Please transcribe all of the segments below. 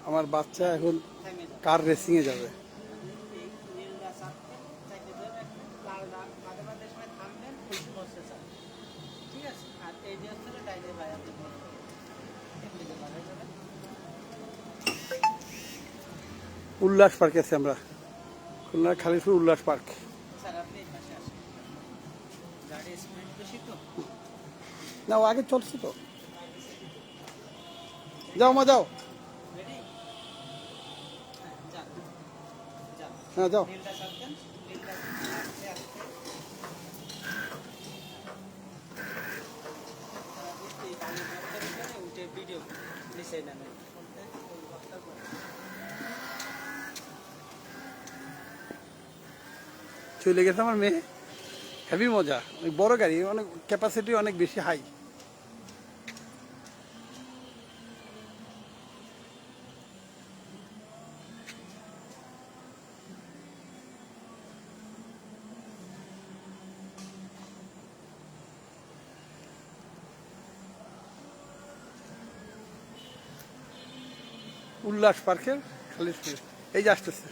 আমার বাচ্চা এখন কার রেসিং এ যাবে। উল্লাস পার্কে আছি আমরা, খুলনার খালিশপুর উল্লাস পার্ক। না ও আগে চলছে তো, যাও মা যাও, হ্যাঁ যাও। চলে গেছে আমার মেয়ে, হেভি মজা, অনেক বড় গাড়ি, অনেক ক্যাপাসিটি অনেক বেশি হাই। উল্লাস পার্কের খালিশপুর এই যে আসতেছে।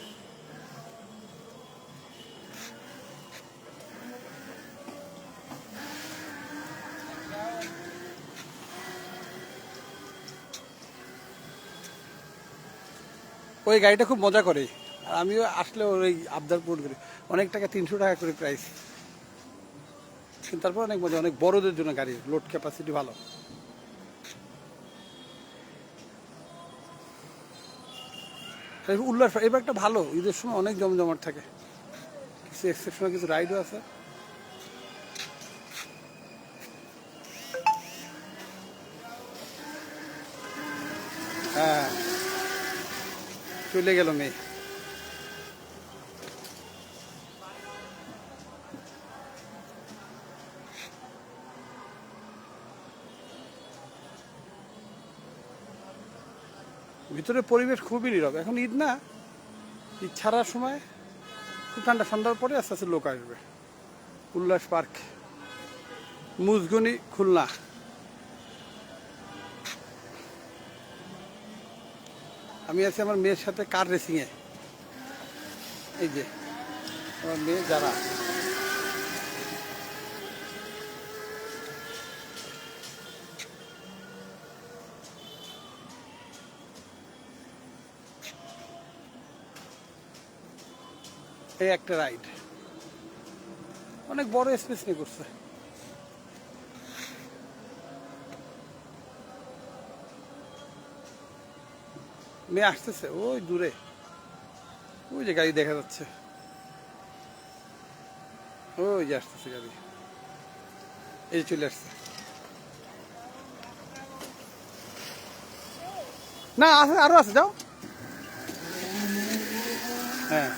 ওই গাড়িটা খুব মজা করে, আর আমিও আসলে ওই আবদার পূরণ করি। অনেক টাকা, 300 টাকা করে প্রাইস, কিন্তু তারপর অনেক মজা, অনেক বড়দের জন্য গাড়ি, লোড ক্যাপাসিটি ভালো। উল্লাস এবার একটা ভালো, ঈদের সময় অনেক জমজমাট থাকে, কিছু এক্সেপশনাল কিছু রাইডও আছে। হ্যাঁ চলে গেল মেয়ে। ভিতরে পরিবেশ খুবই নীরব, এখন ঈদ না, ঈদ ছাড়ার সময় খুব ঠান্ডা, সন্ধ্যার পরে আস্তে আস্তে লোক আসবে। উল্লাস পার্ক, মুজগনি, খুলনা। আমি আছি আমার মেয়ের সাথে কার রেসিংয়ে। এই যে আমার মেয়ে যারা, এই একটা রাইড অনেক বড় স্পেস নিয়ে করছে। মেয়ে আসতেছে ওই দূরে, ওই যে গাড়ি দেখা যাচ্ছে, ওই যে আসতেছে গাড়ি, এই চলে আসছে। না আছে, আরো আছে, যাও। হ্যাঁ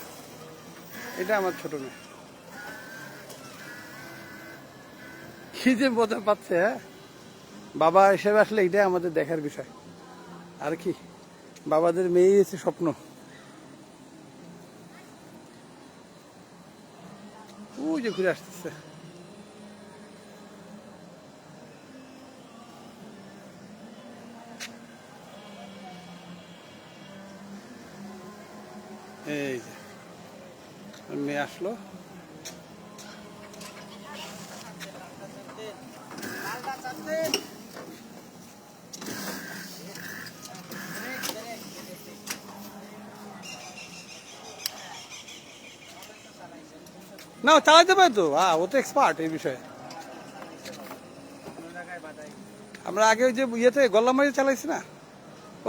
এটা আমার ছোট মেয়ে, কি যে মজা পাচ্ছে। হ্যাঁ বাবা হিসেবে আসলে এটাই আমাদের দেখার বিষয়, আর কি বাবাদের মেয়ে হচ্ছে স্বপ্ন। ওই যে ঘুরে আসতেছে, এই যে মেয়ে আসলো। না চালাতে পারে তো, ও তো এক্সপার্ট এই বিষয়ে। আমরা আগে ওই যে ইয়েতে গল্লামারি চালাইছি না।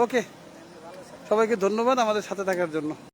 ওকে, সবাইকে ধন্যবাদ আমাদের সাথে থাকার জন্য।